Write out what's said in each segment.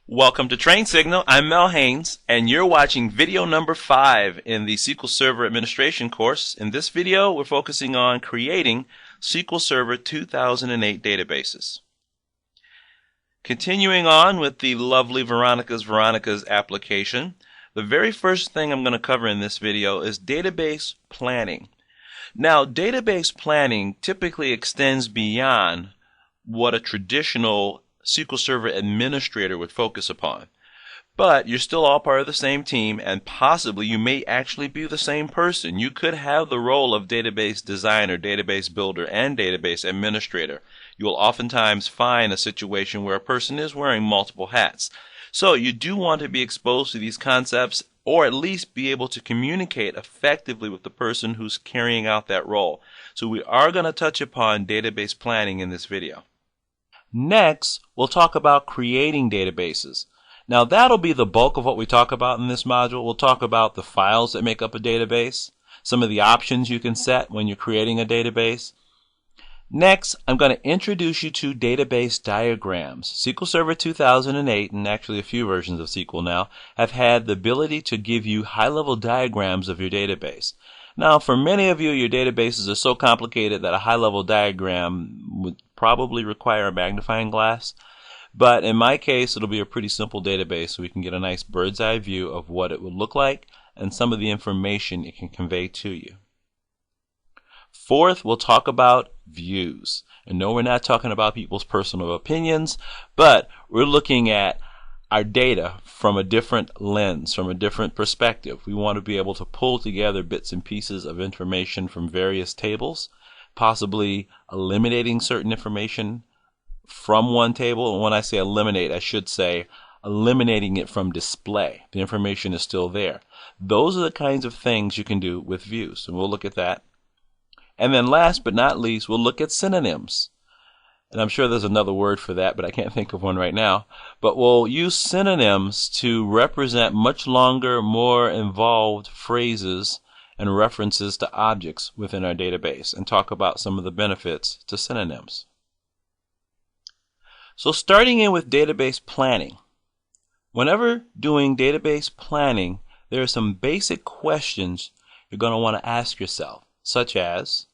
Welcome to Train Signal. I'm Mel Haynes, and you're watching video number 5 in the SQL Server Administration course. In this video, we're focusing on creating SQL Server 2008 databases. Continuing on with the lovely Veronica's application, the very first thing I'm going to cover in this video is database planning. Now, database planning typically extends beyond what a traditional SQL Server administrator would focus upon. But you're still all part of the same team, and possibly you may actually be the same person. You could have the role of database designer, database builder, and database administrator. You will oftentimes find a situation where a person is wearing multiple hats. So you do want to be exposed to these concepts, or at least be able to communicate effectively with the person who's carrying out that role. So we are going to touch upon database planning in this video. Next, we'll talk about creating databases. Now, that'll be the bulk of what we talk about in this module. We'll talk about the files that make up a database, some of the options you can set when you're creating a database. Next, I'm going to introduce you to database diagrams. SQL Server 2008, and actually a few versions of SQL now, have had the ability to give you high-level diagrams of your database. Now, for many of you, your databases are so complicated that a high-level diagram would probably require a magnifying glass. But in my case, it'll be a pretty simple database, so we can get a nice bird's eye view of what it would look like and some of the information it can convey to you. Fourth, we'll talk about views. And no, we're not talking about people's personal opinions, but we're looking at our data from a different lens, from a different perspective. We want to be able to pull together bits and pieces of information from various tables, possibly eliminating certain information from one table. And when I say eliminate, I should say eliminating it from display. The information is still there. Those are the kinds of things you can do with views, and we'll look at that. And then last but not least, we'll look at synonyms. And I'm sure there's another word for that, but I can't think of one right now. But we'll use synonyms to represent much longer, more involved phrases and references to objects within our database, and talk about some of the benefits to synonyms. So starting in with database planning. Whenever doing database planning, there are some basic questions you're going to want to ask yourself, such as,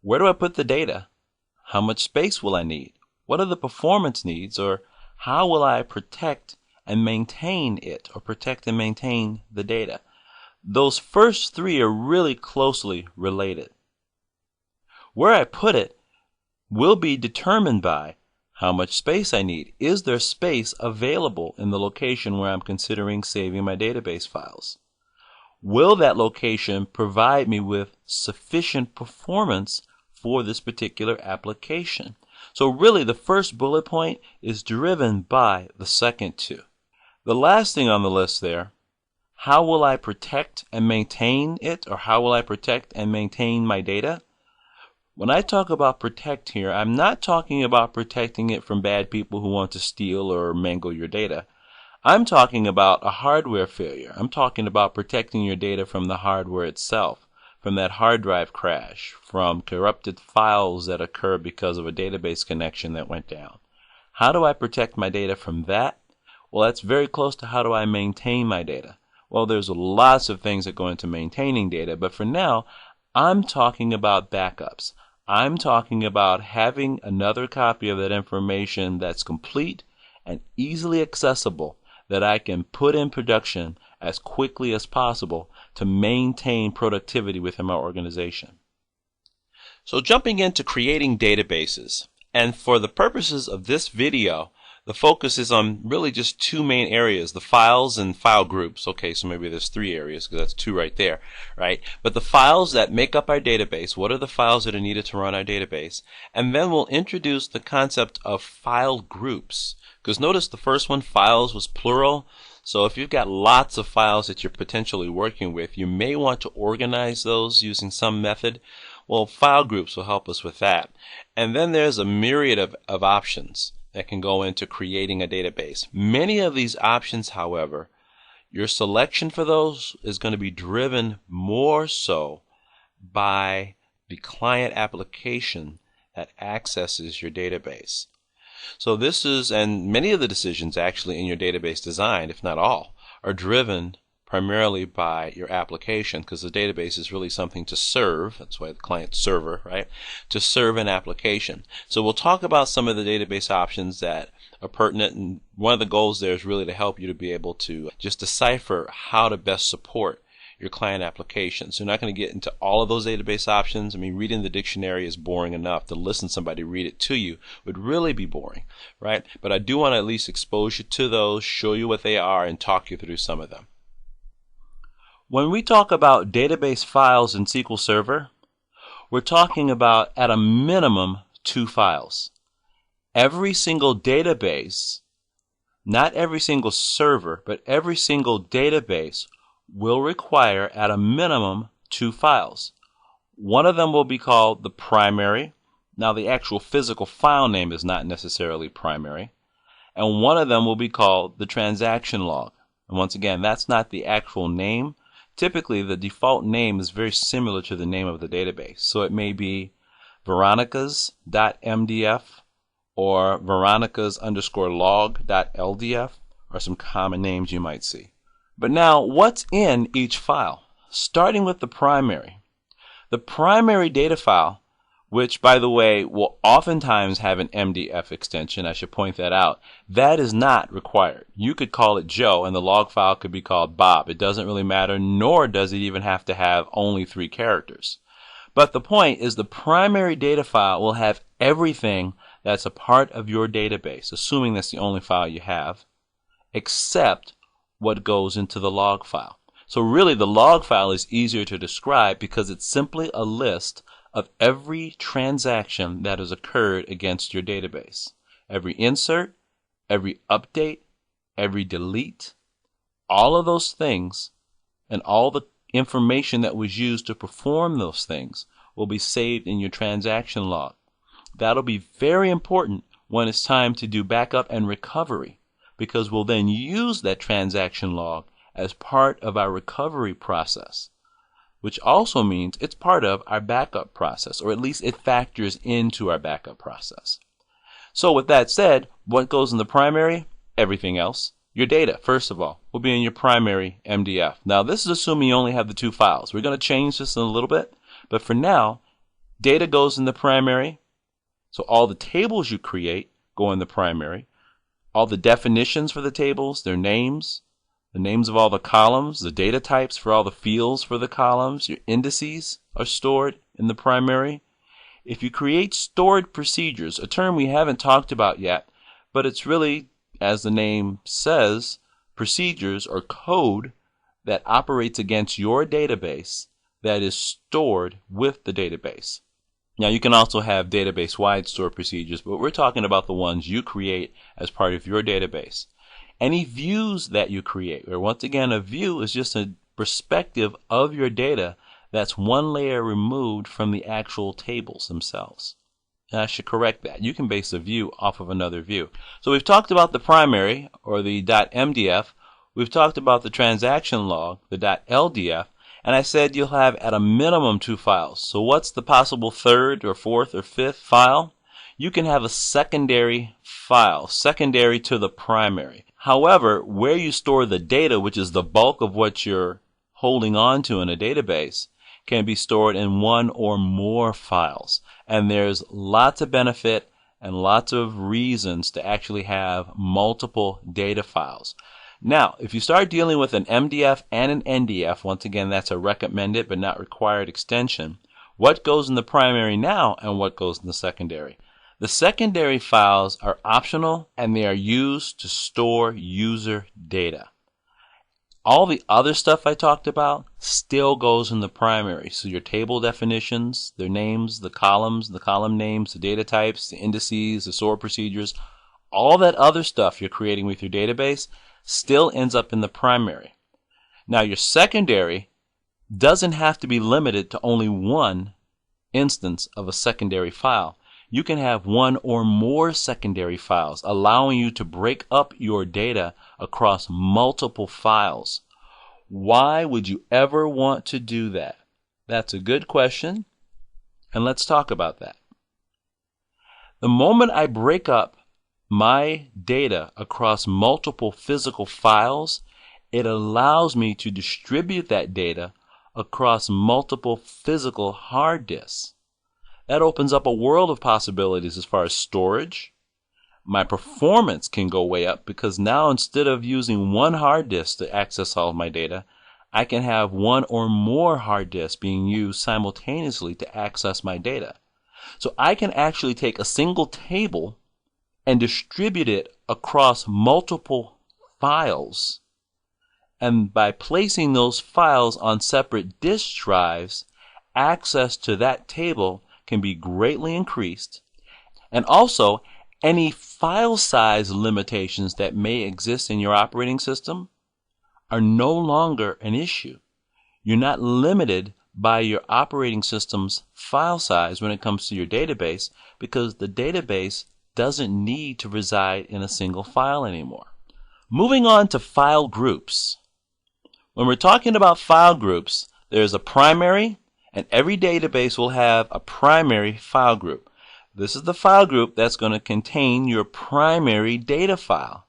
where do I put the data? How much space will I need? What are the performance needs? Or how will I protect and maintain it, or protect and maintain the data? Those first three are really closely related. Where I put it will be determined by how much space I need. Is there space available in the location where I'm considering saving my database files? Will that location provide me with sufficient performance for this particular application? So really, the first bullet point is driven by the second two. The last thing on the list there, how will I protect and maintain it, or how will I protect and maintain my data? When I talk about protect here, I'm not talking about protecting it from bad people who want to steal or mangle your data. I'm talking about a hardware failure. I'm talking about protecting your data from the hardware itself, from that hard drive crash, from corrupted files that occur because of a database connection that went down. How do I protect my data from that? Well, that's very close to how do I maintain my data. Well, there's lots of things that go into maintaining data, but for now, I'm talking about backups. I'm talking about having another copy of that information that's complete and easily accessible, that I can put in production as quickly as possible to maintain productivity within my organization. So jumping into creating databases, and for the purposes of this video, the focus is on really just two main areas, the files and file groups. Okay, so maybe there's three areas because that's two right there, right? But the files that make up our database, what are the files that are needed to run our database? And then we'll introduce the concept of file groups. Because notice the first one, files, was plural. So if you've got lots of files that you're potentially working with, you may want to organize those using some method. Well, file groups will help us with that. And then there's a myriad of options that can go into creating a database. Many of these options, however, your selection for those is going to be driven more so by the client application that accesses your database. So this is, and many of the decisions actually in your database design, if not all, are driven primarily by your application, because the database is really something to serve. That's why the client server, right? To serve an application. So we'll talk about some of the database options that are pertinent, and one of the goals there is really to help you to be able to just decipher how to best support your client application. So you're not going to get into all of those database options. I mean, reading the dictionary is boring enough. To listen to somebody read it to you would really be boring, right? But I do want to at least expose you to those, show you what they are, and talk you through some of them. When we talk about database files in SQL Server, we're talking about at a minimum 2 files. Every single database, not every single server, but every single database will require at a minimum 2 files. One of them will be called the primary. Now the actual physical file name is not necessarily primary. And one of them will be called the transaction log. And once again, that's not the actual name. Typically the default name is very similar to the name of the database. So it may be veronicas.mdf or veronicas_log.ldf, or some common names you might see. But now, what's in each file? Starting with the primary. The primary data file, which by the way will oftentimes have an MDF extension, I should point that out, that is not required. You could call it Joe and the log file could be called Bob. It doesn't really matter, nor does it even have to have only 3 characters. But the point is the primary data file will have everything that's a part of your database, assuming that's the only file you have, except what goes into the log file. So really the log file is easier to describe because it's simply a list of every transaction that has occurred against your database. Every insert, every update, every delete, all of those things and all the information that was used to perform those things will be saved in your transaction log. That'll be very important when it's time to do backup and recovery, because we'll then use that transaction log as part of our recovery process, which also means it's part of our backup process, or at least it factors into our backup process. So with that said, what goes in the primary? Everything else. Your data, first of all, will be in your primary MDF. Now this is assuming you only have the 2 files. We're going to change this in a little bit, but for now, data goes in the primary. So all the tables you create go in the primary. All the definitions for the tables, their names, the names of all the columns, the data types for all the fields for the columns, your indices are stored in the primary. If you create stored procedures, a term we haven't talked about yet, but it's really, as the name says, procedures or code that operates against your database that is stored with the database. Now you can also have database-wide stored procedures, but we're talking about the ones you create as part of your database. Any views that you create, or once again, a view is just a perspective of your data that's one layer removed from the actual tables themselves. And I should correct that. You can base a view off of another view. So we've talked about the primary, or the .mdf. We've talked about the transaction log, the .ldf. And I said you'll have at a minimum 2 files. So what's the possible 3rd or 4th or 5th file? You can have a secondary file, secondary to the primary. However, where you store the data, which is the bulk of what you're holding on to in a database, can be stored in 1 or more files. And there's lots of benefit and lots of reasons to actually have multiple data files. Now, if you start dealing with an MDF and an NDF, once again, that's a recommended but not required extension. What goes in the primary now and what goes in the secondary? The secondary files are optional and they are used to store user data. All the other stuff I talked about still goes in the primary. So your table definitions, their names, the columns, the column names, the data types, the indices, the sort procedures, all that other stuff you're creating with your database still ends up in the primary. Now your secondary doesn't have to be limited to only one instance of a secondary file. You can have 1 or more secondary files, allowing you to break up your data across multiple files. Why would you ever want to do that? That's a good question, and let's talk about that. The moment I break up my data across multiple physical files, it allows me to distribute that data across multiple physical hard disks. That opens up a world of possibilities as far as storage. My performance can go way up because now instead of using one hard disk to access all of my data, I can have one or more hard disks being used simultaneously to access my data. So I can actually take a single table and distribute it across multiple files. And by placing those files on separate disk drives, access to that table can be greatly increased. And also, any file size limitations that may exist in your operating system are no longer an issue. You're not limited by your operating system's file size when it comes to your database because the database doesn't need to reside in a single file anymore. Moving on to file groups. When we're talking about file groups, there's a primary, and every database will have a primary file group. This is the file group that's going to contain your primary data file.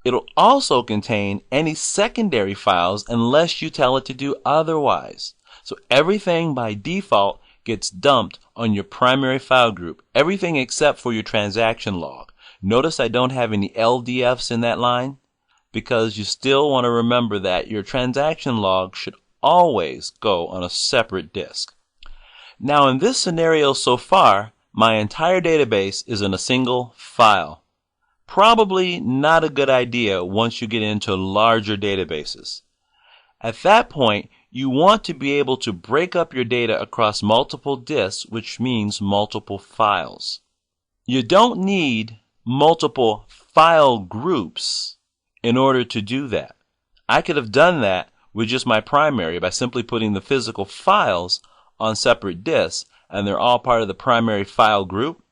It'll also contain any secondary files unless you tell it to do otherwise. So everything by default gets dumped on your primary file group, everything except for your transaction log. Notice I don't have any LDFs in that line because you still want to remember that your transaction log should always go on a separate disk. Now in this scenario so far, my entire database is in a single file. Probably not a good idea once you get into larger databases. At that point, you want to be able to break up your data across multiple disks, which means multiple files. You don't need multiple file groups in order to do that. I could have done that with just my primary by simply putting the physical files on separate disks, and they're all part of the primary file group.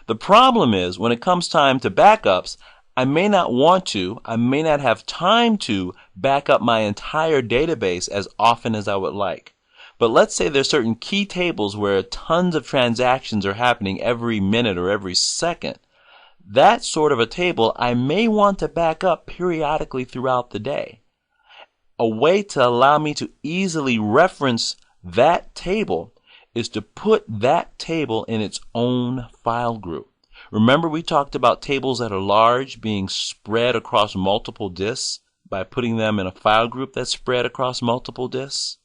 The problem is when it comes time to backups, I may not have time to back up my entire database as often as I would like. But let's say there's certain key tables where tons of transactions are happening every minute or every second. That sort of a table I may want to back up periodically throughout the day. A way to allow me to easily reference that table is to put that table in its own file group. Remember we talked about tables that are large being spread across multiple disks by putting them in a file group that's spread across multiple disks?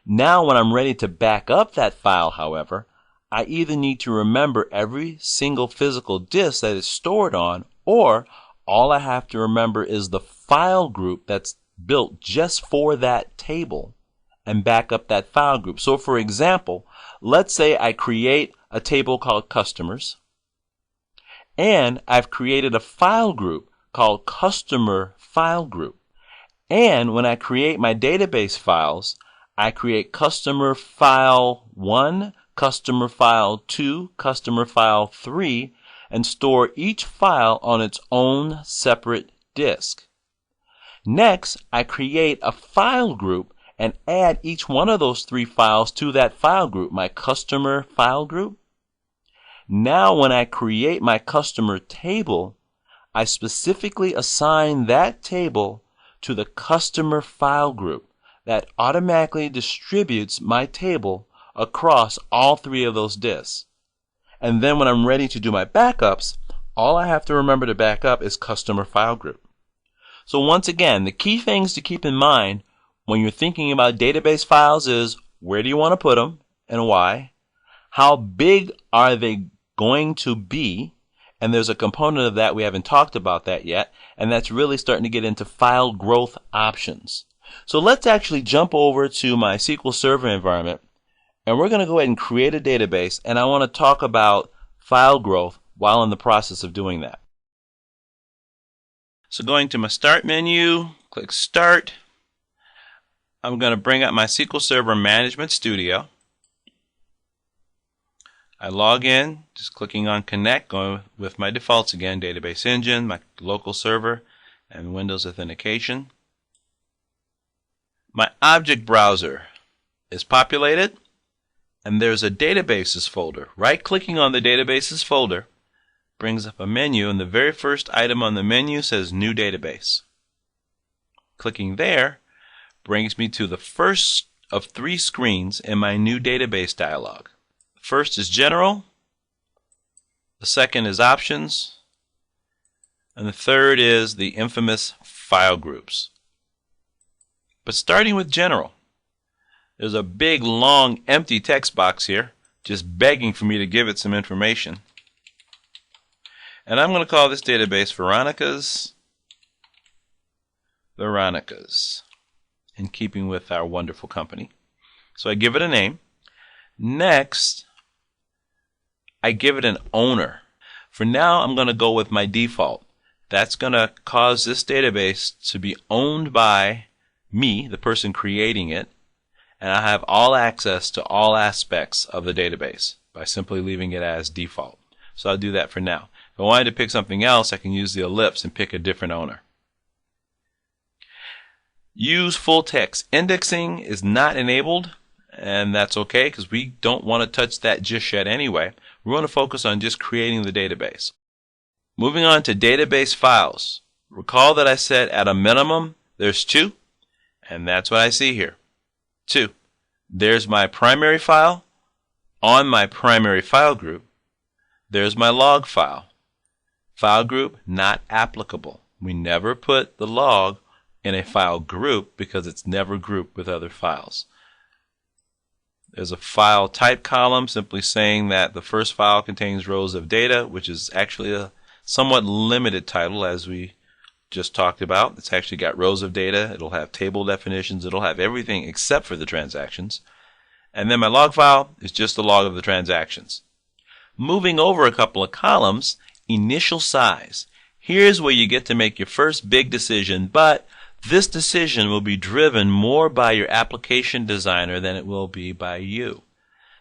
Now when I'm ready to back up that file, however, I either need to remember every single physical disk that it's stored on, or all I have to remember is the file group that's built just for that table and back up that file group. So for example, let's say I create a table called customers, and I've created a file group called customer file group. And when I create my database files, I create customer file 1, customer file 2, customer file 3, and store each file on its own separate disk. Next, I create a file group and add each one of those 3 files to that file group, my customer file group. Now when I create my customer table, I specifically assign that table to the customer file group that automatically distributes my table across all 3 of those disks. And then when I'm ready to do my backups, all I have to remember to back up is customer file group. So once again, the key things to keep in mind when you're thinking about database files is where do you want to put them and why? How big are they going to be? And there's a component of that we haven't talked about that yet, and that's really starting to get into file growth options. So let's actually jump over to my SQL Server environment, and we're going to go ahead and create a database, and I want to talk about file growth while in the process of doing that. So going to my Start menu, click Start. I'm going to bring up my SQL Server Management Studio. I log in, just clicking on Connect, going with my defaults again, Database Engine, my local server, and Windows Authentication. My object browser is populated, and there's a Databases folder. Right-clicking on the Databases folder, brings up a menu, and the very first item on the menu says New Database. Clicking there brings me to the first of 3 screens in my New Database dialog. The first is General, the second is Options, and the third is the infamous File Groups. But starting with General, there's a big, long, empty text box here, just begging for me to give it some information. And I'm going to call this database Veronicas, in keeping with our wonderful company. So I give it a name. Next, I give it an owner. For now, I'm going to go with my default. That's going to cause this database to be owned by me, the person creating it, and I have all access to all aspects of the database by simply leaving it as default. So I'll do that for now. If I wanted to pick something else, I can use the ellipse and pick a different owner. Use full text. Indexing is not enabled, and that's okay because we don't want to touch that just yet anyway. We want to focus on just creating the database. Moving on to database files. Recall that I said at a minimum there's 2, and that's what I see here. 2. There's my primary file. On my primary file group, there's my log file. File group not applicable. We never put the log in a file group because it's never grouped with other files. There's a file type column simply saying that the first file contains rows of data, which is actually a somewhat limited title as we just talked about. It's actually got rows of data. It'll have table definitions. It'll have everything except for the transactions. And then my log file is just the log of the transactions. Moving over a couple of columns, initial size. Here's where you get to make your first big decision, but this decision will be driven more by your application designer than it will be by you.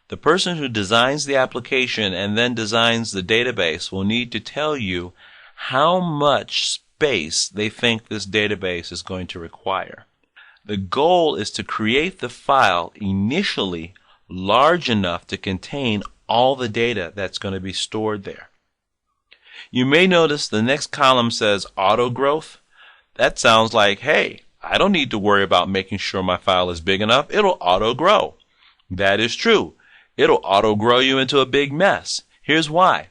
The person who designs the application and then designs the database will need to tell you how much space they think this database is going to require. The goal is to create the file initially large enough to contain all the data that's going to be stored there. You may notice the next column says auto growth. That sounds like, hey, I don't need to worry about making sure my file is big enough. It'll auto grow. That is true. It'll auto grow you into a big mess. Here's why.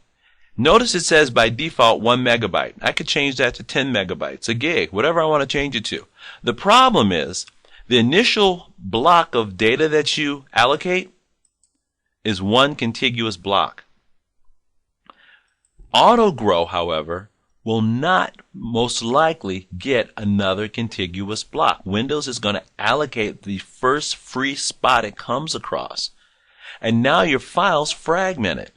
Notice it says by default 1 megabyte. I could change that to 10 megabytes, a gig, whatever I want to change it to. The problem is the initial block of data that you allocate is one contiguous block. Auto grow, however, will not most likely get another contiguous block. Windows is going to allocate the first free spot it comes across. And now your file's fragmented.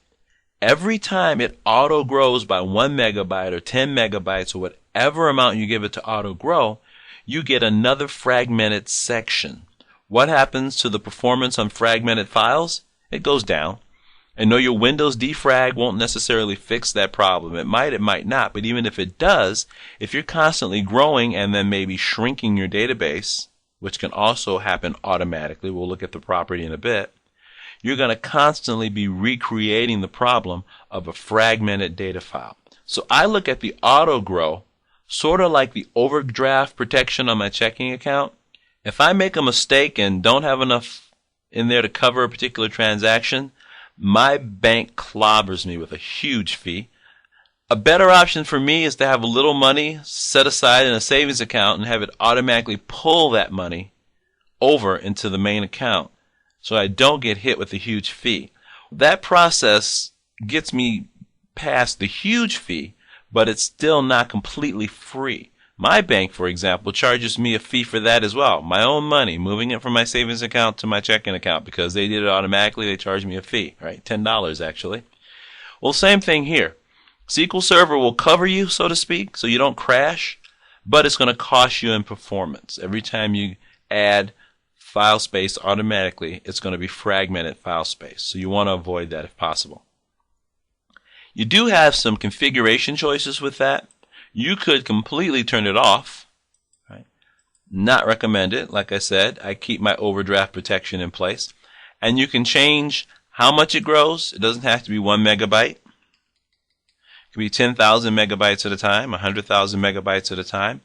Every time it auto grows by 1 megabyte or 10 megabytes or whatever amount you give it to auto grow, you get another fragmented section. What happens to the performance on fragmented files? It goes down. And no, your Windows defrag won't necessarily fix that problem. It might not, but even if it does, if you're constantly growing and then maybe shrinking your database, which can also happen automatically, we'll look at the property in a bit, you're going to constantly be recreating the problem of a fragmented data file. So I look at the auto grow sort of like the overdraft protection on my checking account. If I make a mistake and don't have enough in there to cover a particular transaction, my bank clobbers me with a huge fee. A better option for me is to have a little money set aside in a savings account and have it automatically pull that money over into the main account so I don't get hit with a huge fee. That process gets me past the huge fee, but it's still not completely free. My bank, for example, charges me a fee for that as well. My own money, moving it from my savings account to my checking account because they did it automatically. They charge me a fee, right? $10 actually. Well, same thing here. SQL Server will cover you, so to speak, so you don't crash, but it's going to cost you in performance. Every time you add file space automatically, it's going to be fragmented file space. So you want to avoid that if possible. You do have some configuration choices with that. You could completely turn it off, right? Not recommend it. Like I said, I keep my overdraft protection in place. And you can change how much it grows. It doesn't have to be 1 megabyte. You could be 10,000 megabytes at a time, 100,000 megabytes at a time.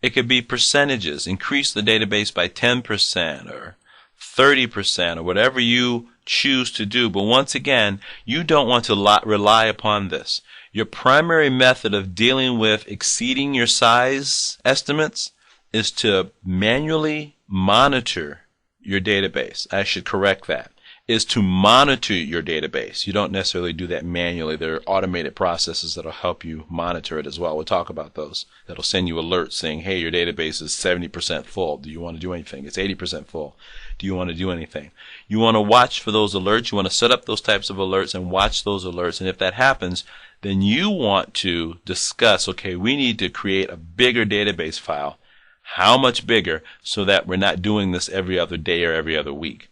It could be percentages. Increase the database by 10% or 30% or whatever you choose to do. But once again, you don't want to rely upon this. Your primary method of dealing with exceeding your size estimates is to manually monitor your database. I should correct that. Is to monitor your database. You don't necessarily do that manually. There are automated processes that will help you monitor it as well. We'll talk about those. That'll send you alerts saying, hey, your database is 70% full. Do you want to do anything? It's 80% full. Do you want to do anything? You want to watch for those alerts. You want to set up those types of alerts and watch those alerts. And if that happens, then you want to discuss, okay, we need to create a bigger database file. How much bigger, so that we're not doing this every other day or every other week.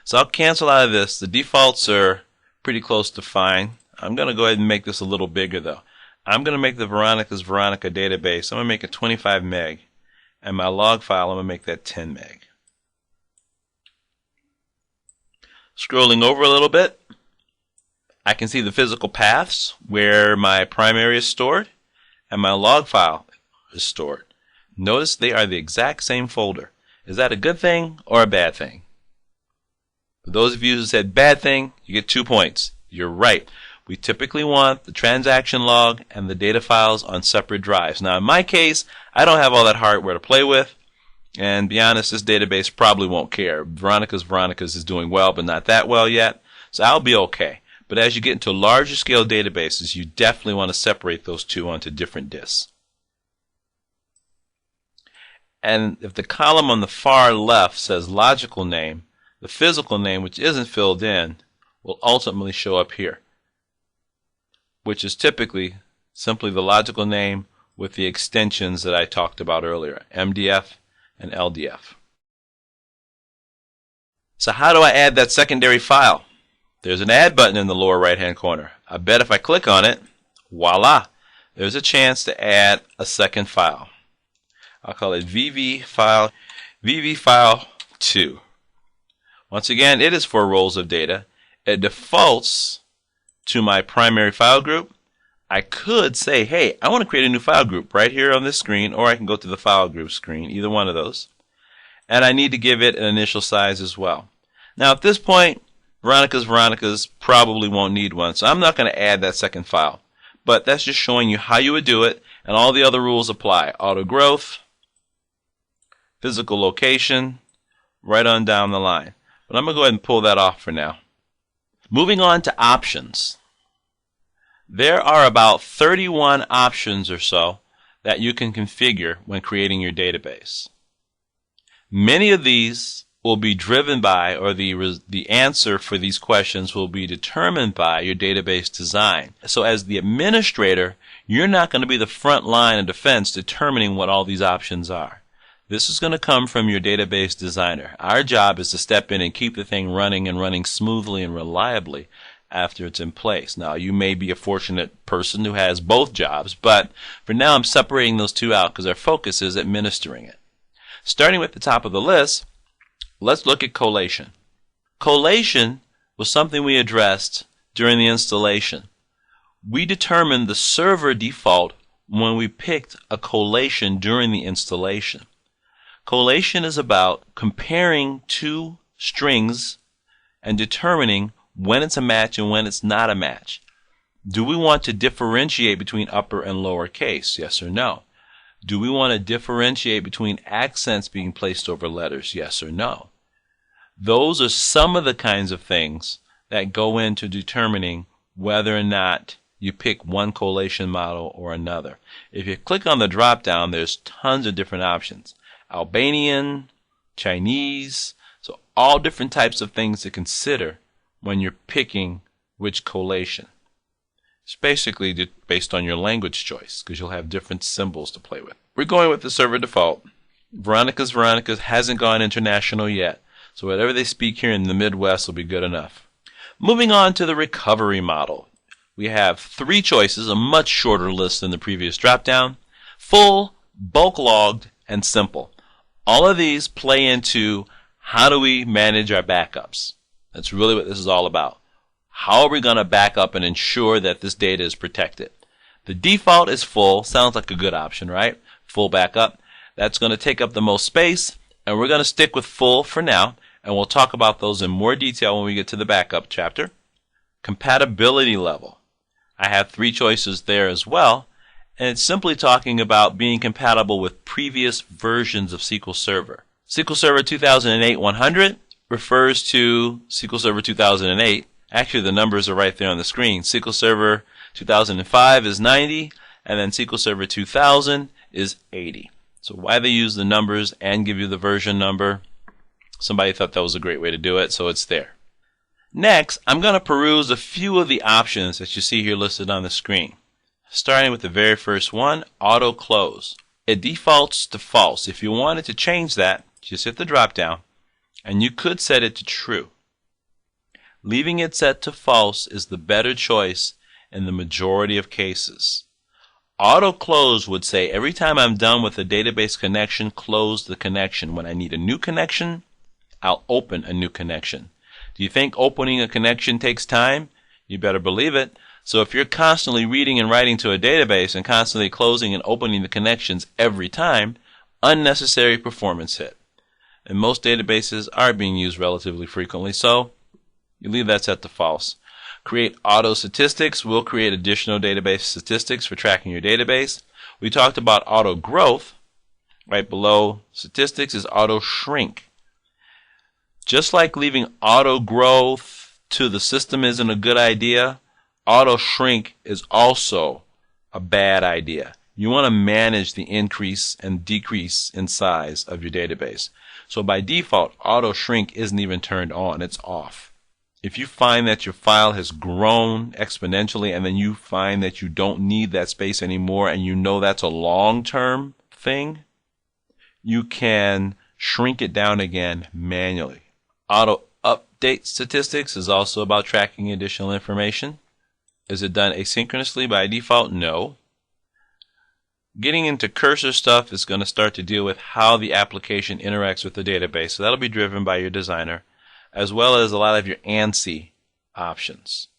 So I'll cancel out of this. The defaults are pretty close to fine. I'm going to go ahead and make this a little bigger though. I'm going to make the Veronica's Veronica database. I'm going to make it 25 meg. And my log file, I'm going to make that 10 meg. Scrolling over a little bit, I can see the physical paths where my primary is stored and my log file is stored. Notice they are the exact same folder. Is that a good thing or a bad thing? For those of you who said bad thing, you get 2 points. You're right. We typically want the transaction log and the data files on separate drives. Now in my case, I don't have all that hardware to play with. And be honest, this database probably won't care. Veronica's is doing well, but not that well yet. So I'll be okay. But as you get into larger scale databases, you definitely want to separate those two onto different disks. And if the column on the far left says logical name, the physical name, which isn't filled in, will ultimately show up here, which is typically simply the logical name with the extensions that I talked about earlier, MDF and LDF. So how do I add that secondary file? There's an add button in the lower right hand corner. I bet if I click on it, voila, there's a chance to add a second file. I'll call it VV file 2. Once again, it is 4 rows of data. It defaults to my primary file group. I could say, hey, I want to create a new file group right here on this screen, or I can go to the file group screen, either one of those. And I need to give it an initial size as well. Now at this point, Veronica's probably won't need one, so I'm not going to add that second file. But that's just showing you how you would do it, and all the other rules apply. Auto growth, physical location, right on down the line. But I'm going to go ahead and pull that off for now. Moving on to options. There are about 31 options or so that you can configure when creating your database. Many of these will be driven by, or the answer for these questions will be determined by your database design. So as the administrator, you're not going to be the front line of defense determining what all these options are. This is going to come from your database designer. Our job is to step in and keep the thing running and running smoothly and reliably after it's in place. Now, you may be a fortunate person who has both jobs, but for now I'm separating those two out because our focus is administering it. Starting with the top of the list, let's look at collation. Collation was something we addressed during the installation. We determined the server default when we picked a collation during the installation. Collation is about comparing two strings and determining when it's a match and when it's not a match. Do we want to differentiate between upper and lower case? Yes or no? Do we want to differentiate between accents being placed over letters? Yes or no? Those are some of the kinds of things that go into determining whether or not you pick one collation model or another. If you click on the drop down, there's tons of different options. Albanian, Chinese, so all different types of things to consider when you're picking which collation. It's basically based on your language choice because you'll have different symbols to play with. We're going with the server default. Veronica's hasn't gone international yet, so whatever they speak here in the Midwest will be good enough. Moving on to the recovery model. We have 3 choices, a much shorter list than the previous drop-down: full, bulk logged, and simple. All of these play into how do we manage our backups. That's really what this is all about. How are we going to back up and ensure that this data is protected? The default is full. Sounds like a good option, right? Full backup. That's going to take up the most space, and we're going to stick with full for now, and we'll talk about those in more detail when we get to the backup chapter. Compatibility level. I have 3 choices there as well, and it's simply talking about being compatible with previous versions of SQL Server. SQL Server 2008-100 refers to SQL Server 2008. Actually, the numbers are right there on the screen. SQL Server 2005 is 90, and then SQL Server 2000 is 80. So why they use the numbers and give you the version number? Somebody thought that was a great way to do it, so it's there. Next, I'm going to peruse a few of the options that you see here listed on the screen. Starting with the very first one, auto close. It defaults to false. If you wanted to change that, just hit the drop down, and you could set it to true. Leaving it set to false is the better choice in the majority of cases. Auto close would say every time I'm done with a database connection, close the connection. When I need a new connection, I'll open a new connection. Do you think opening a connection takes time? You better believe it. So if you're constantly reading and writing to a database and constantly closing and opening the connections every time, unnecessary performance hit. And most databases are being used relatively frequently, so you leave that set to false. Create auto statistics. We'll create additional database statistics for tracking your database. We talked about auto growth. Right below statistics is auto shrink. Just like leaving auto growth to the system isn't a good idea, auto shrink is also a bad idea. You want to manage the increase and decrease in size of your database. So by default, auto shrink isn't even turned on, it's off. If you find that your file has grown exponentially and then you find that you don't need that space anymore and you know that's a long-term thing, you can shrink it down again manually. Auto update statistics is also about tracking additional information. Is it done asynchronously by default? No. Getting into cursor stuff is going to start to deal with how the application interacts with the database. So that'll be driven by your designer, as well as a lot of your ANSI options.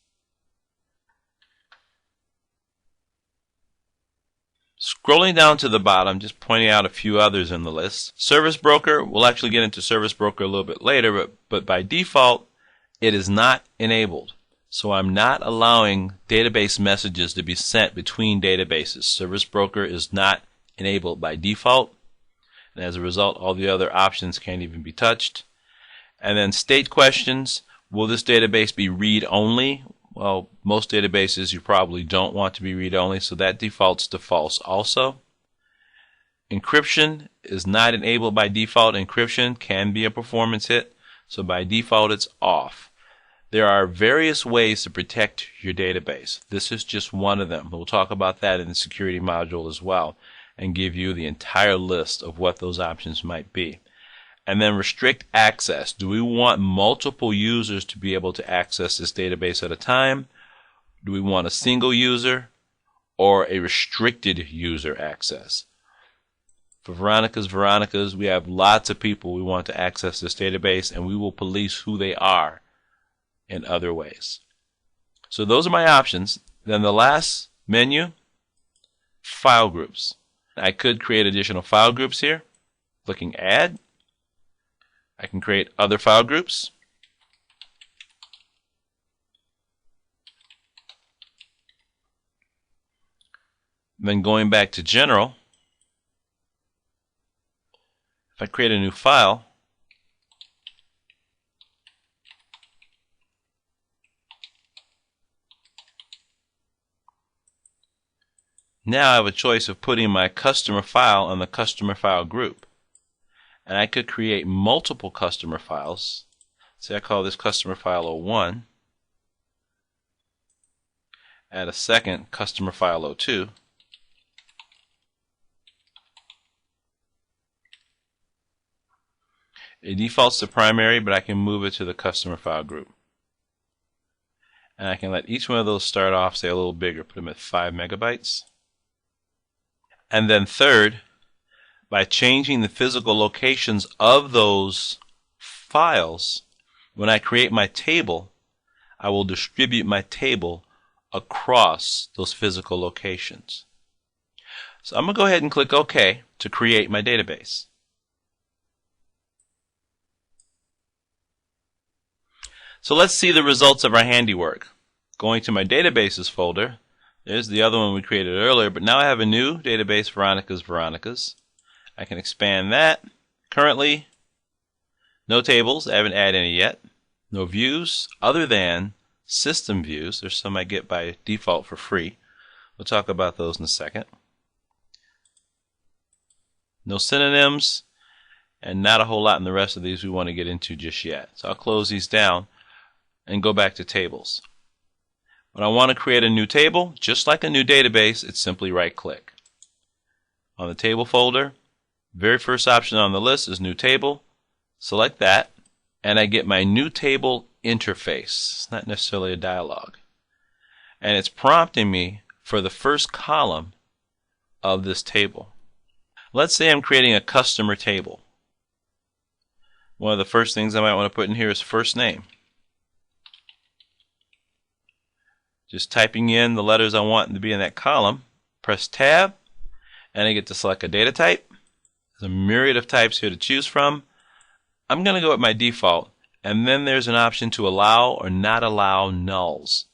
Scrolling down to the bottom, just pointing out a few others in the list. Service Broker, we'll actually get into Service Broker a little bit later, but by default, it is not enabled. So I'm not allowing database messages to be sent between databases. Service Broker is not enabled by default, and as a result, all the other options can't even be touched. And then state questions. Will this database be read-only? Well, most databases you probably don't want to be read-only, so that defaults to false also. Encryption is not enabled by default. Encryption can be a performance hit, so by default it's off. There are various ways to protect your database. This is just one of them. We'll talk about that in the security module as well and give you the entire list of what those options might be. And then restrict access. Do we want multiple users to be able to access this database at a time? Do we want a single user or a restricted user access? For Veronica's, we have lots of people we want to access this database, and we will police who they are in other ways. So those are my options. Then the last menu, file groups. I could create additional file groups here. Clicking Add. I can create other file groups. Then going back to General, if I create a new file, now I have a choice of putting my customer file on the customer file group. And I could create multiple customer files. Say I call this customer file 01. Add a second customer file 02. It defaults to primary, but I can move it to the customer file group. And I can let each one of those start off, say, a little bigger, put them at 5 megabytes. And then third, by changing the physical locations of those files, when I create my table, I will distribute my table across those physical locations. So I'm going to go ahead and click OK to create my database. So let's see the results of our handiwork. Going to my databases folder, there's the other one we created earlier, but now I have a new database, Veronica's. I can expand that. Currently, no tables, I haven't added any yet. No views other than system views. There's some I get by default for free. We'll talk about those in a second. No synonyms, and not a whole lot in the rest of these we want to get into just yet. So I'll close these down and go back to tables. When I want to create a new table, just like a new database, it's simply right-click. On the table folder, very first option on the list is New Table. Select that, and I get my New Table interface. It's not necessarily a dialog. And it's prompting me for the first column of this table. Let's say I'm creating a customer table. One of the first things I might want to put in here is first name. Just typing in the letters I want to be in that column. Press Tab, and I get to select a data type. There's a myriad of types here to choose from. I'm going to go with my default, and then there's an option to allow or not allow nulls.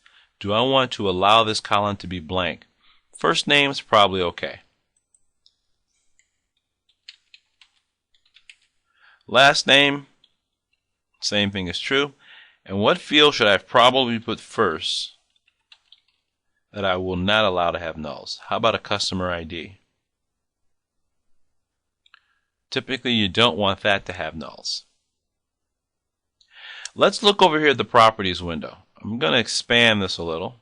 Do I want to allow this column to be blank? First name is probably okay. Last name, same thing is true. And what field should I probably put first that I will not allow to have nulls? How about a customer ID? Typically, you don't want that to have nulls. Let's look over here at the properties window. I'm going to expand this a little.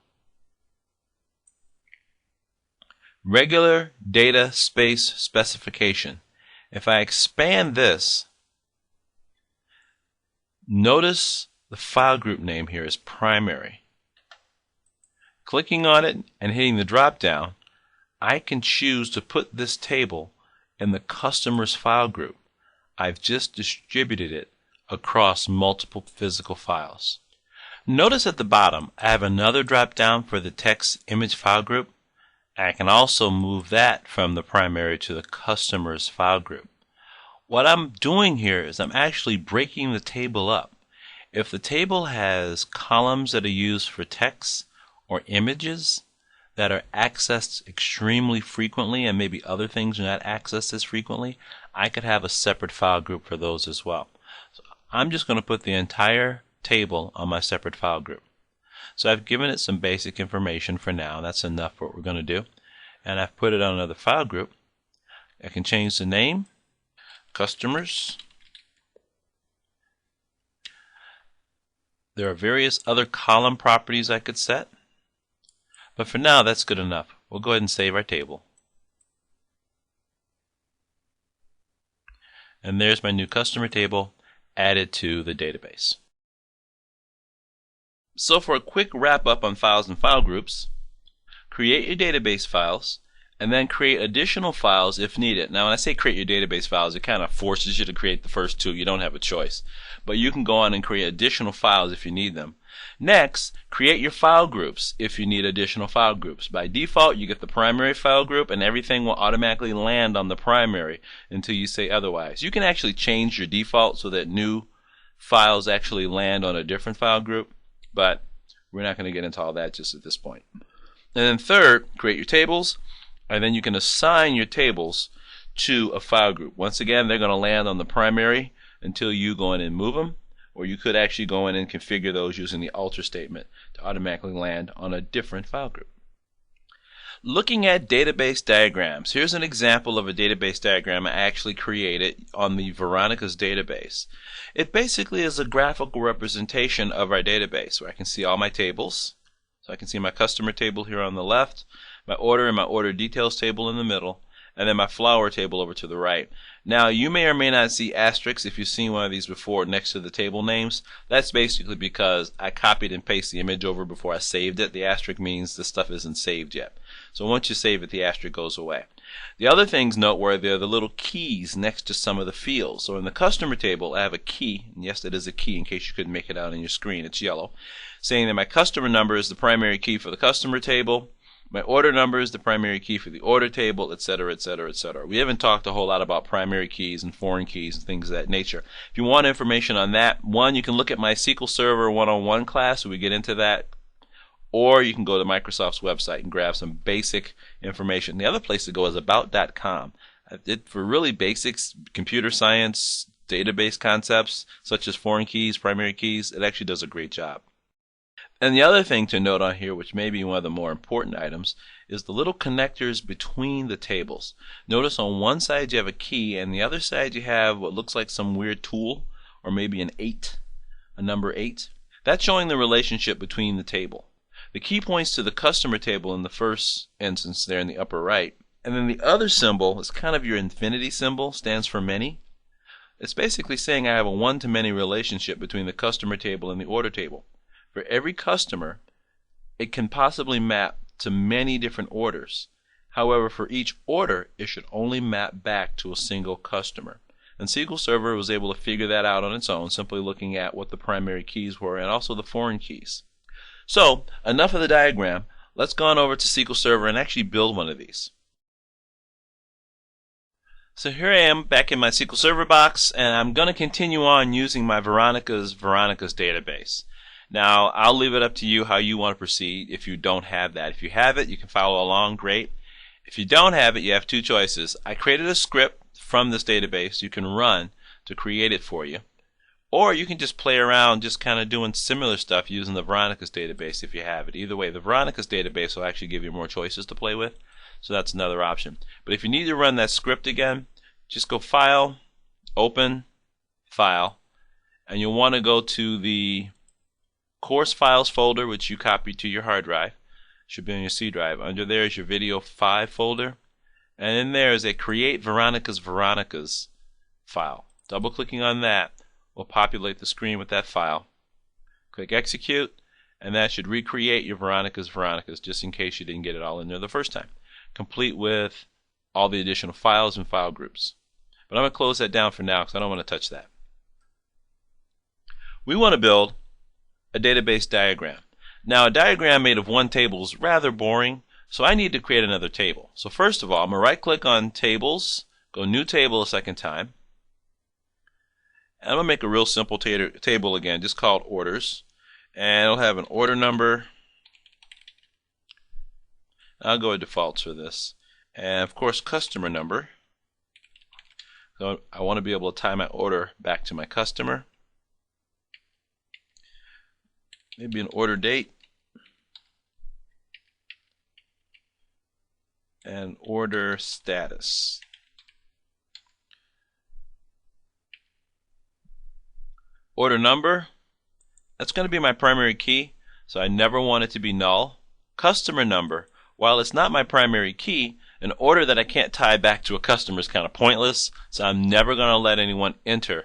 Regular data space specification. If I expand this, notice the file group name here is primary. Clicking on it and hitting the drop down, I can choose to put this table in the customer's file group. I've just distributed it across multiple physical files. Notice at the bottom I have another drop down for the text image file group. I can also move that from the primary to the customer's file group. What I'm doing here is I'm actually breaking the table up. If the table has columns that are used for text or images that are accessed extremely frequently, and maybe other things are not accessed as frequently, I could have a separate file group for those as well. So I'm just going to put the entire table on my separate file group. So I've given it some basic information for now. That's enough for what we're going to do. And I've put it on another file group. I can change the name, customers. There are various other column properties I could set. But for now, that's good enough. We'll go ahead and save our table. And there's my new customer table added to the database. So for a quick wrap up on files and file groups, create your database files and then create additional files if needed. Now when I say create your database files, it kind of forces you to create the first two. You don't have a choice. But you can go on and create additional files if you need them. Next, create your file groups if you need additional file groups. By default, you get the primary file group and everything will automatically land on the primary until you say otherwise. You can actually change your default so that new files actually land on a different file group, but we're not going to get into all that just at this point. And then third, create your tables, and then you can assign your tables to a file group. Once again, they're going to land on the primary until you go in and move them. Or you could actually go in and configure those using the alter statement to automatically land on a different file group. Looking at database diagrams, here's an example of a database diagram I actually created on the Veronica's database. It basically is a graphical representation of our database where I can see all my tables. So I can see my customer table here on the left, my order and my order details table in the middle, and then my flower table over to the right. Now you may or may not see asterisks if you've seen one of these before next to the table names. That's basically because I copied and pasted the image over before I saved it. The asterisk means the stuff isn't saved yet. So once you save it, the asterisk goes away. The other things noteworthy are the little keys next to some of the fields. So in the customer table, I have a key, and yes, that is a key in case you couldn't make it out on your screen. It's yellow, saying that my customer number is the primary key for the customer table, my order number is the primary key for the order table, etc., etc., etc. We haven't talked a whole lot about primary keys and foreign keys and things of that nature. If you want information on that, one, you can look at my SQL Server 101 class where we get into that, or you can go to Microsoft's website and grab some basic information. The other place to go is about.com. For really basics, computer science, database concepts, such as foreign keys, primary keys, it actually does a great job. And the other thing to note on here, which may be one of the more important items, is the little connectors between the tables. Notice on one side you have a key, and the other side you have what looks like some weird tool, or maybe an 8, a number 8. That's showing the relationship between the table. The key points to the customer table in the first instance there in the upper right, and then the other symbol is kind of your infinity symbol, stands for many. It's basically saying I have a one-to-many relationship between the customer table and the order table. For every customer, it can possibly map to many different orders. However, for each order, it should only map back to a single customer. And SQL Server was able to figure that out on its own, simply looking at what the primary keys were and also the foreign keys. So, enough of the diagram. Let's go on over to SQL Server and actually build one of these. So here I am back in my SQL Server box, and I'm going to continue on using my Veronica's database. Now, I'll leave it up to you how you want to proceed if you don't have that. If you have it, you can follow along, great. If you don't have it, you have two choices. I created a script from this database you can run to create it for you. Or you can just play around just kind of doing similar stuff using the Veronica's database if you have it. Either way, the Veronica's database will actually give you more choices to play with. So that's another option. But if you need to run that script again, just go File, Open, File, and you'll want to go to the Course Files folder, which you copied to your hard drive. Should be on your C drive. Under there is your Video 5 folder, and in there is a Create Veronica's file. Double clicking on that will populate the screen with that file. Click Execute, and that should recreate your Veronica's just in case you didn't get it all in there the first time, complete with all the additional files and file groups. But I'm going to close that down for now because I don't want to touch that. We want to build a database diagram. Now, a diagram made of one table is rather boring, so I need to create another table. So first of all, I'm going to right click on Tables, go New Table a second time, and I'm going to make a real simple table again, just called Orders, and it'll have an order number. I'll go with defaults for this, and of course customer number. So I want to be able to tie my order back to my customer. Maybe an order date and order status. Order number, that's going to be my primary key, so I never want it to be null. Customer number, while it's not my primary key, an order that I can't tie back to a customer is kind of pointless, so I'm never going to let anyone enter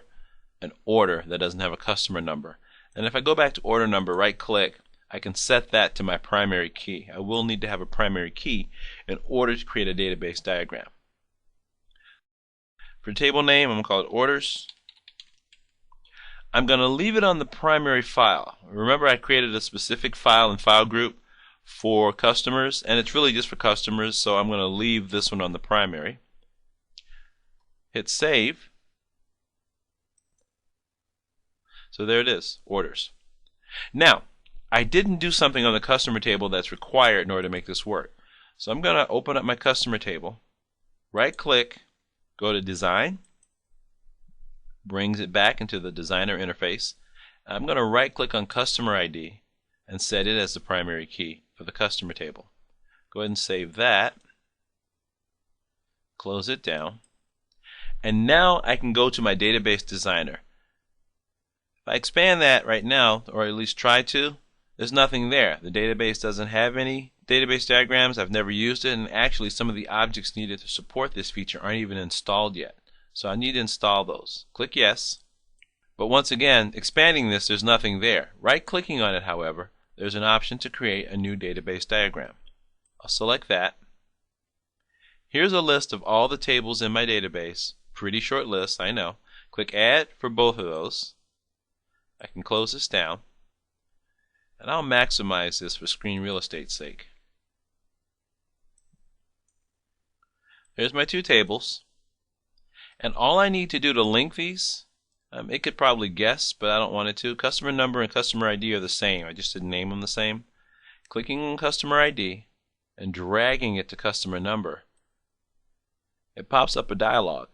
an order that doesn't have a customer number. And if I go back to order number, right click, I can set that to my primary key. I will need to have a primary key in order to create a database diagram. For table name, I'm going to call it orders. I'm going to leave it on the primary file. Remember, I created a specific file and file group for customers, and it's really just for customers, so I'm going to leave this one on the primary. Hit save. So there it is, orders. Now, I didn't do something on the customer table that's required in order to make this work. So I'm going to open up my customer table, right click, go to Design, brings it back into the designer interface. I'm going to right click on Customer ID and set it as the primary key for the customer table. Go ahead and save that, close it down, and now I can go to my database designer. If I expand that right now, or at least try to, there's nothing there. The database doesn't have any database diagrams. I've never used it, and actually some of the objects needed to support this feature aren't even installed yet. So I need to install those. Click Yes. But once again, expanding this, there's nothing there. Right-clicking on it, however, there's an option to create a new database diagram. I'll select that, Here's a list of all the tables in my database. Pretty short list, I know. Click Add for both of those. I can close this down. And I'll maximize this for screen real estate's sake. Here's my two tables. And all I need to do to link these, it could probably guess, but I don't want it to. Customer number and customer ID are the same. I just didn't name them the same. Clicking on customer ID and dragging it to customer number, it pops up a dialog.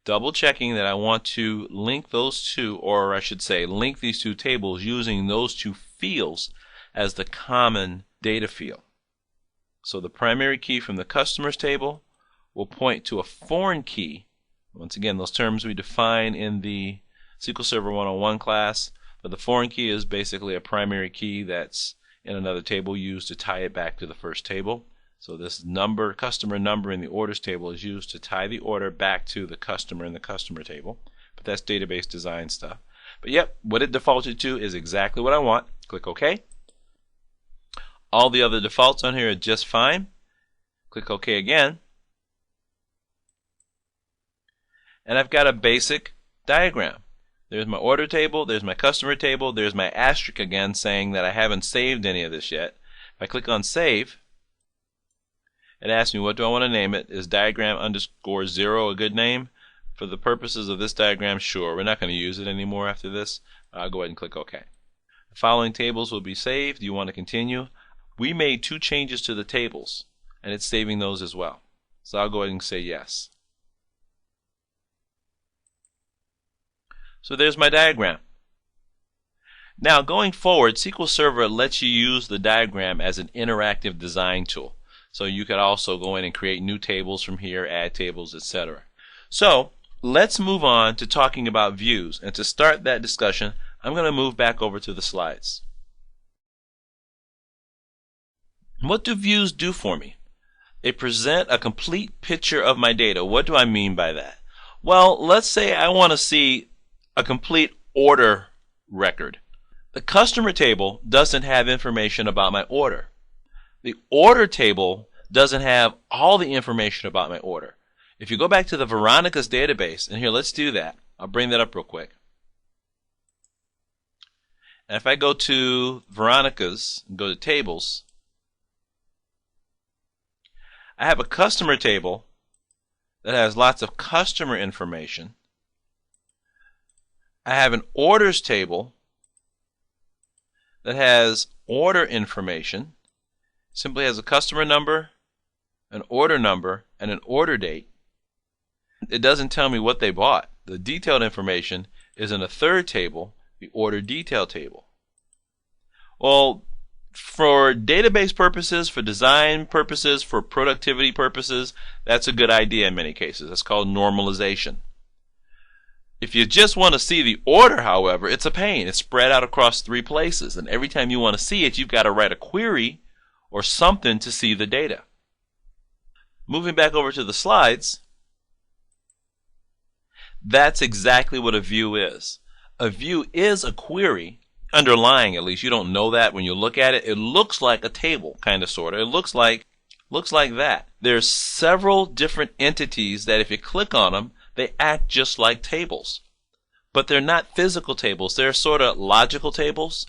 Double checking that I want to link those two, or I should say link these two tables using those two fields as the common data field. So the primary key from the customers table will point to a foreign key. Once again, those terms we define in the SQL Server 101 class, but the foreign key is basically a primary key that's in another table used to tie it back to the first table. So this number, customer number in the orders table, is used to tie the order back to the customer in the customer table. But that's database design stuff. But yep, what it defaulted to is exactly what I want. Click OK. All the other defaults on here are just fine. Click OK again. And I've got a basic diagram. There's my order table, there's my customer table, there's my asterisk again saying that I haven't saved any of this yet. If I click on Save, it asks me what do I want to name it. Is diagram underscore 0 a good name? For the purposes of this diagram, sure. We're not going to use it anymore after this. I'll go ahead and click OK. The following tables will be saved. Do you want to continue? We made 2 changes to the tables, and it's saving those as well. So I'll go ahead and say yes. So there's my diagram. Now going forward, SQL Server lets you use the diagram as an interactive design tool. So you could also go in and create new tables from here, add tables, etc. So let's move on to talking about views. And to start that discussion, I'm going to move back over to the slides. What do views do for me? They present a complete picture of my data. What do I mean by that? Well, let's say I want to see a complete order record. The customer table doesn't have information about my order. The order table doesn't have all the information about my order. If you go back to the Veronica's database, and here, let's do that. I'll bring that up real quick. And if I go to Veronica's and go to tables, I have a customer table that has lots of customer information. I have an orders table that has order information. Simply has a customer number, an order number, and an order date. It doesn't tell me what they bought. The detailed information is in a third table, the order detail table. Well, for database purposes, for design purposes, for productivity purposes, that's a good idea in many cases. That's called normalization. If you just want to see the order, however, it's a pain. It's spread out across 3 places, and every time you want to see it, you've got to write a query or something to see the data. Moving back over to the slides, that's exactly what a view is. A view is a query, underlying at least. You don't know that when you look at it. It looks like a table, kind of, sort of. It looks like that. There's several different entities that if you click on them, they act just like tables. But they're not physical tables. They're sort of logical tables.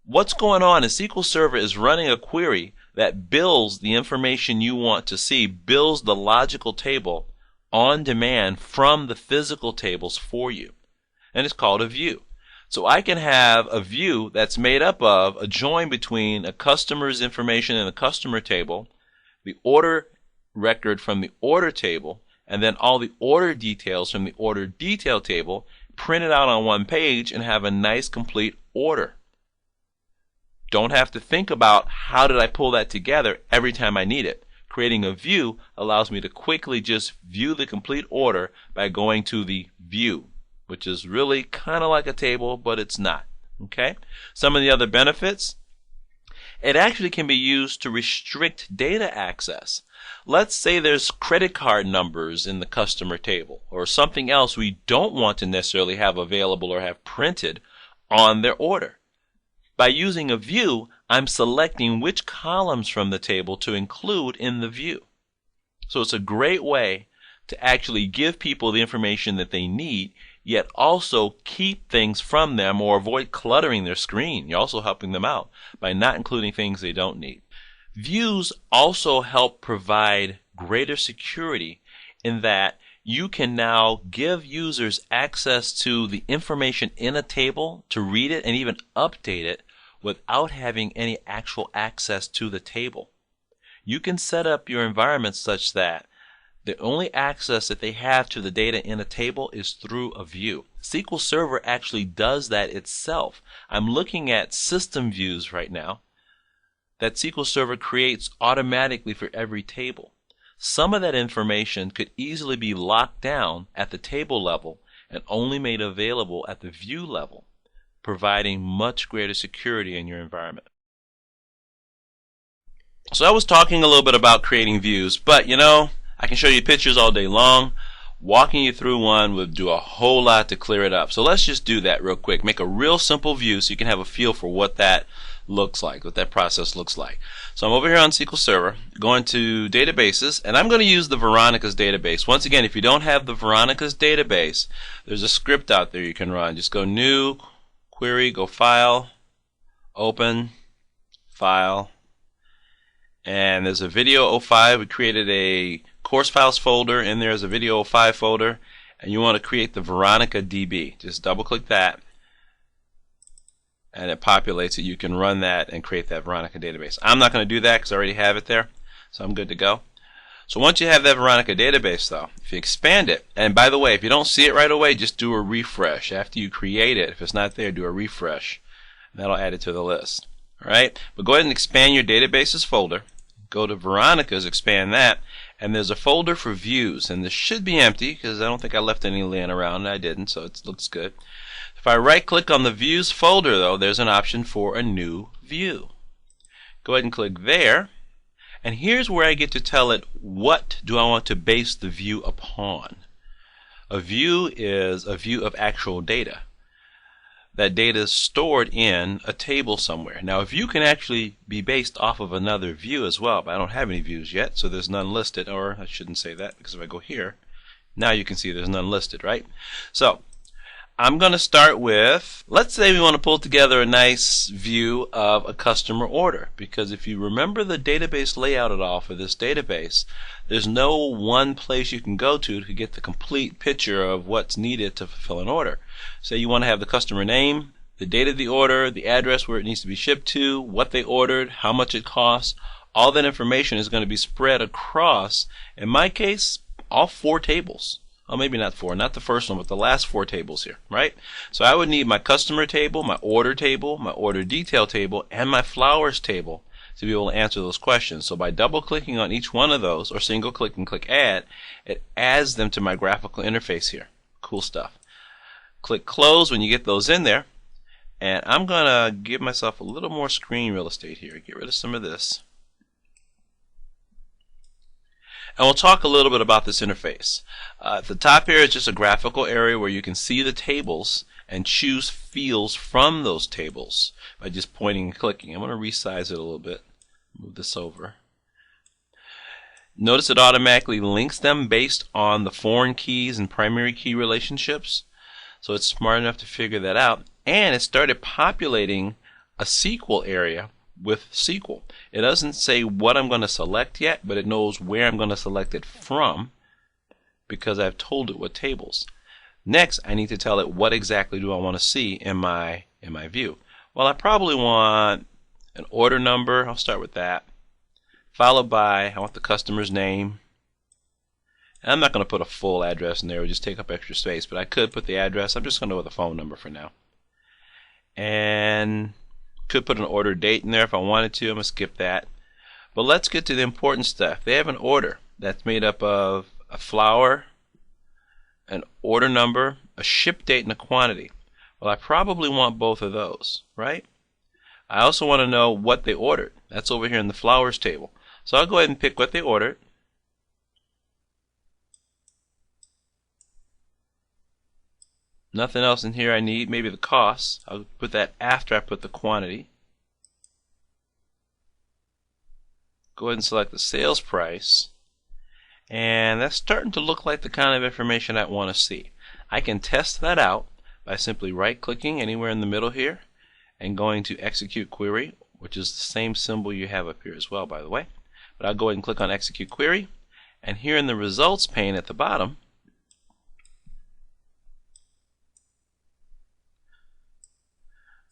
What's going on is SQL Server is running a query that builds the information you want to see, builds the logical table on demand from the physical tables for you. And it's called a view. So I can have a view that's made up of a join between a customer's information in the customer table, the order record from the order table, and then all the order details from the order detail table printed out on one page and have a nice complete order. Don't have to think about how did I pull that together every time I need it. Creating a view allows me to quickly just view the complete order by going to the view, which is really kind of like a table, but it's not. Okay? Some of the other benefits, it actually can be used to restrict data access. Let's say there's credit card numbers in the customer table or something else we don't want to necessarily have available or have printed on their order. By using a view, I'm selecting which columns from the table to include in the view. So it's a great way to actually give people the information that they need, yet also keep things from them or avoid cluttering their screen. You're also helping them out by not including things they don't need. Views also help provide greater security in that you can now give users access to the information in a table to read it and even update it without having any actual access to the table. You can set up your environment such that the only access that they have to the data in a table is through a view. SQL Server actually does that itself. I'm looking at system views right now that SQL Server creates automatically for every table. Some of that information could easily be locked down at the table level and only made available at the view level, providing much greater security in your environment. So I was talking a little bit about creating views, but I can show you pictures all day long. Walking you through one would do a whole lot to clear it up. So let's just do that real quick. Make a real simple view so you can have a feel for what that looks like, what that process looks like. So I'm over here on SQL Server, going to databases, and I'm going to use the Veronica's database. Once again, if you don't have the Veronica's database, there's a script out there you can run. Just go New, Query, go File, Open, File, and there's a Video 05. We created a course files folder, and there's a Video 05 folder, and you want to create the Veronica DB. Just double click that, and it populates it. You can run that and create that Veronica database. I'm not going to do that because I already have it there, so I'm good to go. So once you have that Veronica database, though, if you expand it, and by the way, if you don't see it right away, just do a refresh. After you create it, if it's not there, do a refresh. That'll add it to the list. All right? But go ahead and expand your databases folder. Go to Veronica's, expand that, and there's a folder for views, and this should be empty because I don't think I left any laying around, and I didn't, so it looks good. If I right click on the views folder, though, there's an option for a new view. Go ahead and click there, and here's where I get to tell it what do I want to base the view upon. A view is a view of actual data. That data is stored in a table somewhere. Now, a view can actually be based off of another view as well, but I don't have any views yet, so there's none listed, or I shouldn't say that, because if I go here, now you can see there's none listed, right? So I'm going to start with, let's say we want to pull together a nice view of a customer order, because if you remember the database layout at all for this database, there's no one place you can go to get the complete picture of what's needed to fulfill an order. Say you want to have the customer name, the date of the order, the address where it needs to be shipped to, what they ordered, how much it costs. All that information is going to be spread across, in my case, all 4 tables. Oh, maybe not 4, not the first one, but the last 4 tables here, right? So I would need my customer table, my order detail table, and my flowers table to be able to answer those questions. So by double clicking on each one of those, or single click and click add, it adds them to my graphical interface here. Cool stuff. Click close when you get those in there, and I'm going to give myself a little more screen real estate here. Get rid of some of this. And we'll talk a little bit about this interface. At the top here is just a graphical area where you can see the tables and choose fields from those tables by just pointing and clicking. I'm going to resize it a little bit. Move this over. Notice it automatically links them based on the foreign keys and primary key relationships. So it's smart enough to figure that out. And it started populating a SQL area with SQL. It doesn't say what I'm going to select yet, but it knows where I'm going to select it from because I've told it what tables. Next, I need to tell it what exactly do I want to see in my view. Well, I probably want an order number. I'll start with that. Followed by, I want the customer's name. And I'm not going to put a full address in there. It would just take up extra space, but I could put the address. I'm just going to go with a phone number for now. And could put an order date in there if I wanted to. I'm going to skip that. But let's get to the important stuff. They have an order that's made up of a flower, an order number, a ship date, and a quantity. Well, I probably want both of those, right? I also want to know what they ordered. That's over here in the flowers table. So I'll go ahead and pick what they ordered. Nothing else in here I need. Maybe the cost. I'll put that after I put the quantity. Go ahead and select the sales price. And that's starting to look like the kind of information I want to see. I can test that out by simply right-clicking anywhere in the middle here and going to Execute Query, which is the same symbol you have up here as well, by the way. But I'll go ahead and click on Execute Query, and here in the Results pane at the bottom,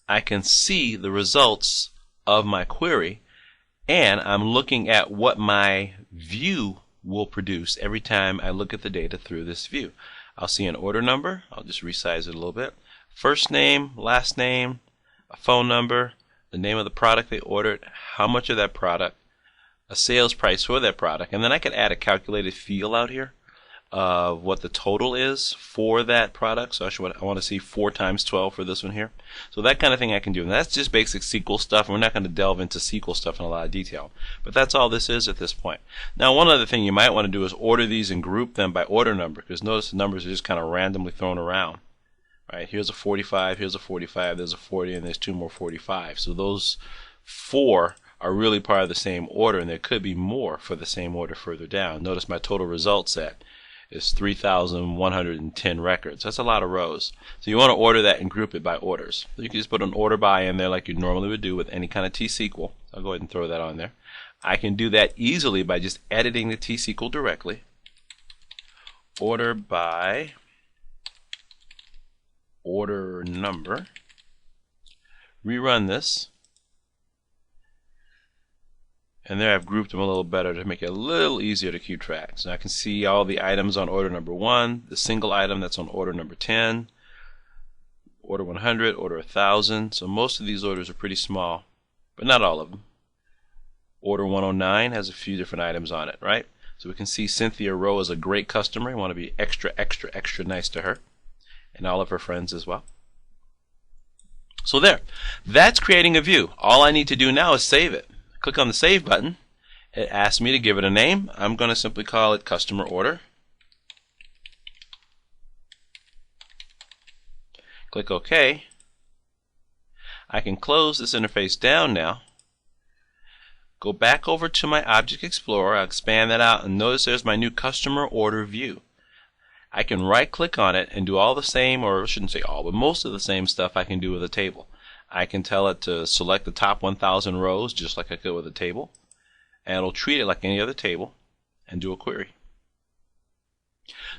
I can see the results of my query, and I'm looking at what my view will produce every time I look at the data through this view. I'll see an order number. I'll just resize it a little bit. First name, last name, a phone number, the name of the product they ordered, how much of that product, a sales price for that product, and then I can add a calculated field out here of what the total is for that product. So I want to see 4 times 12 for this one here. So that kind of thing I can do. And that's just basic SQL stuff. We're not going to delve into SQL stuff in a lot of detail. But that's all this is at this point. Now, one other thing you might want to do is order these and group them by order number, because notice the numbers are just kind of randomly thrown around. Right, here's a 45, here's a 45, there's a 40, and there's 2 more 45. So those 4 are really part of the same order, and there could be more for the same order further down. Notice my total result set is 3,110 records. That's a lot of rows. So you want to order that and group it by orders. So you can just put an order by in there like you normally would do with any kind of T-SQL. I'll go ahead and throw that on there. I can do that easily by just editing the T-SQL directly. Order by order number. Rerun this. And there I've grouped them a little better to make it a little easier to keep track. So I can see all the items on order number 1, the single item that's on order number 10, order 100, order 1,000. So most of these orders are pretty small, but not all of them. Order 109 has a few different items on it, right? So we can see Cynthia Rowe is a great customer. You want to be extra, extra, extra nice to her and all of her friends as well. So there, that's creating a view. All I need to do now is save it. Click on the Save button. It asks me to give it a name. I'm going to simply call it Customer Order. Click OK. I can close this interface down now. Go back over to my Object Explorer. I'll expand that out and notice there's my new Customer Order view. I can right-click on it and do all the same, or I shouldn't say all, but most of the same stuff I can do with a table. I can tell it to select the top 1,000 rows just like I could with a table, and it'll treat it like any other table and do a query.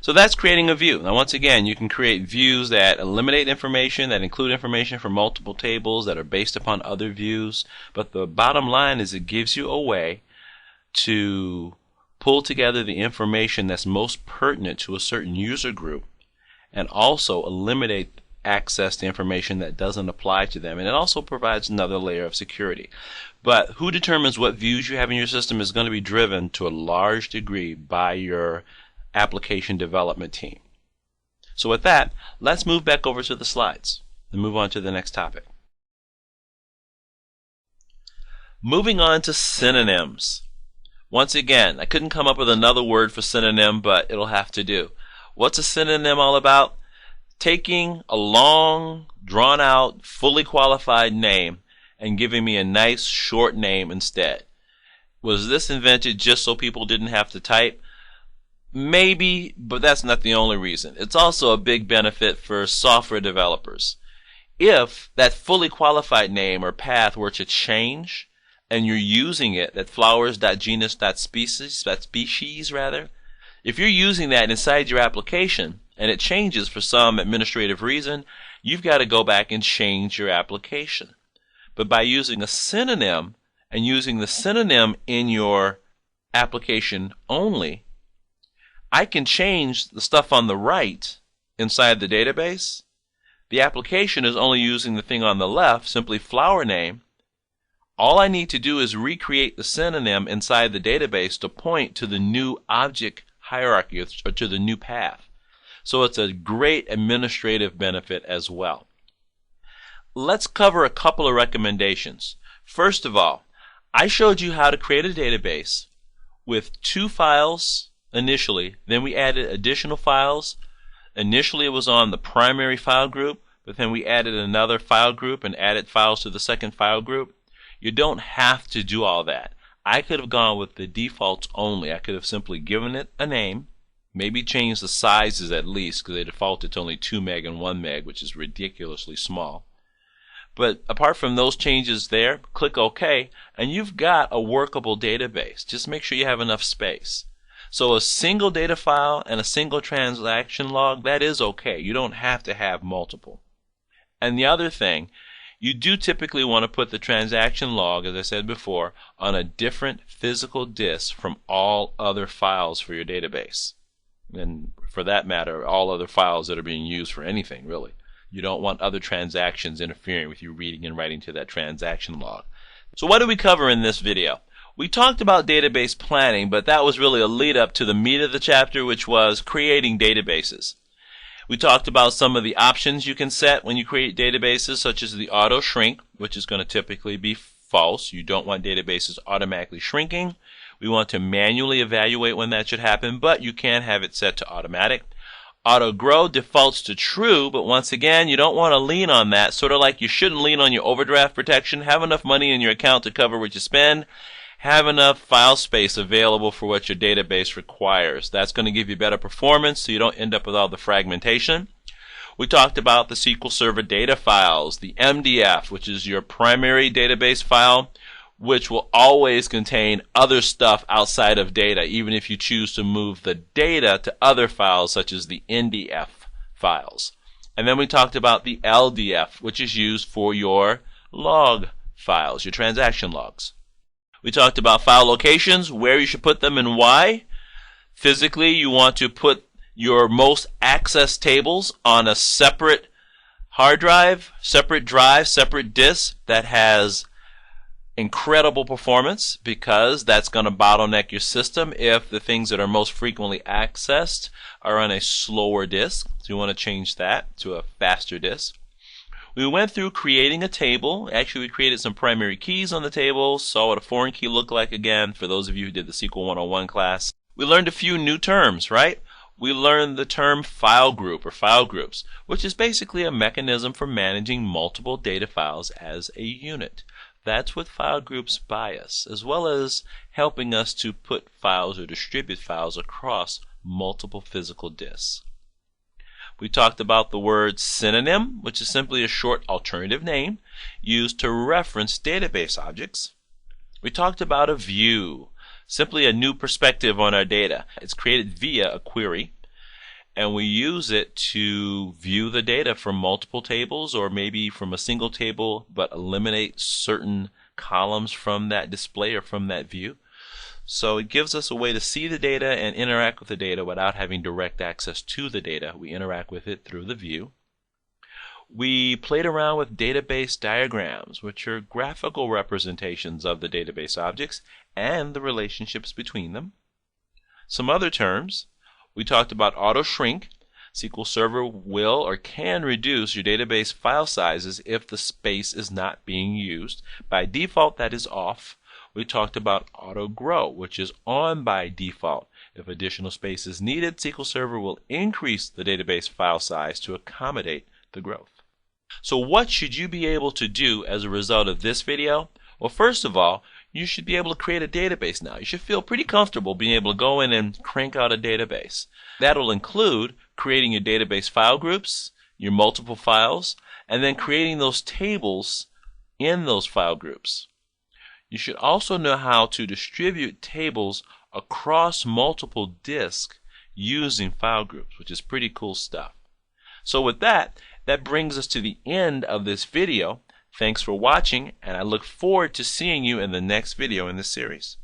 So that's creating a view. Now once again, you can create views that eliminate information, that include information from multiple tables, that are based upon other views, but the bottom line is it gives you a way to pull together the information that's most pertinent to a certain user group and also eliminate access to information that doesn't apply to them, and it also provides another layer of security. But who determines what views you have in your system is going to be driven to a large degree by your application development team. So with that, let's move back over to the slides and move on to the next topic. Moving on to synonyms. Once again, I couldn't come up with another word for synonym, but it'll have to do. What's a synonym all about? Taking a long, drawn-out, fully qualified name and giving me a nice, short name instead. Was this invented just so people didn't have to type? Maybe, but that's not the only reason. It's also a big benefit for software developers. If that fully qualified name or path were to change and you're using it, that flowers.genus.species, if you're using that inside your application, and it changes for some administrative reason, you've got to go back and change your application. But by using a synonym and using the synonym in your application only, I can change the stuff on the right inside the database. The application is only using the thing on the left, simply flower name. All I need to do is recreate the synonym inside the database to point to the new object hierarchy or to the new path. So it's a great administrative benefit as well. Let's cover a couple of recommendations. First of all, I showed you how to create a database with 2 files initially. Then we added additional files. Initially it was on the primary file group, but then we added another file group and added files to the second file group. You don't have to do all that. I could have gone with the defaults only. I could have simply given it a name, maybe changed the sizes at least, because they defaulted to only 2 meg and 1 meg, which is ridiculously small. But apart from those changes there, click OK, and you've got a workable database. Just make sure you have enough space. So a single data file and a single transaction log, that is okay. You don't have to have multiple. And the other thing, you do typically want to put the transaction log, as I said before, on a different physical disk from all other files for your database. And for that matter, all other files that are being used for anything, really. You don't want other transactions interfering with you reading and writing to that transaction log. So what did we cover in this video? We talked about database planning, but that was really a lead up to the meat of the chapter, which was creating databases. We talked about some of the options you can set when you create databases, such as the auto shrink, which is going to typically be false. You don't want databases automatically shrinking. We want to manually evaluate when that should happen, but you can have it set to automatic. Auto grow defaults to true, but once again, you don't want to lean on that, sort of like you shouldn't lean on your overdraft protection. Have enough money in your account to cover what you spend. Have enough file space available for what your database requires. That's going to give you better performance so you don't end up with all the fragmentation. We talked about the SQL Server data files, the MDF, which is your primary database file, which will always contain other stuff outside of data, even if you choose to move the data to other files such as the NDF files. And then we talked about the LDF, which is used for your log files, your transaction logs. We talked about file locations, where you should put them and why. Physically, you want to put your most accessed tables on a separate hard drive, separate disk that has incredible performance, because that's going to bottleneck your system if the things that are most frequently accessed are on a slower disk. So you want to change that to a faster disk. We went through creating a table. Actually, we created some primary keys on the table, saw what a foreign key looked like again for those of you who did the SQL 101 class. We learned a few new terms, right? We learned the term file group or file groups, which is basically a mechanism for managing multiple data files as a unit. That's what file groups buy us, as well as helping us to put files or distribute files across multiple physical disks. We talked about the word synonym, which is simply a short alternative name used to reference database objects. We talked about a view, simply a new perspective on our data. It's created via a query, and we use it to view the data from multiple tables or maybe from a single table, but eliminate certain columns from that display or from that view. So it gives us a way to see the data and interact with the data without having direct access to the data. We interact with it through the view. We played around with database diagrams, which are graphical representations of the database objects and the relationships between them. Some other terms. We talked about auto shrink. SQL Server will or can reduce your database file sizes if the space is not being used. By default, that is off. We talked about auto grow, which is on by default. If additional space is needed, SQL Server will increase the database file size to accommodate the growth. So what should you be able to do as a result of this video? Well, first of all, you should be able to create a database now. You should feel pretty comfortable being able to go in and crank out a database. That will include creating your database file groups, your multiple files, and then creating those tables in those file groups. You should also know how to distribute tables across multiple disks using file groups, which is pretty cool stuff. So with that brings us to the end of this video. Thanks for watching, and I look forward to seeing you in the next video in this series.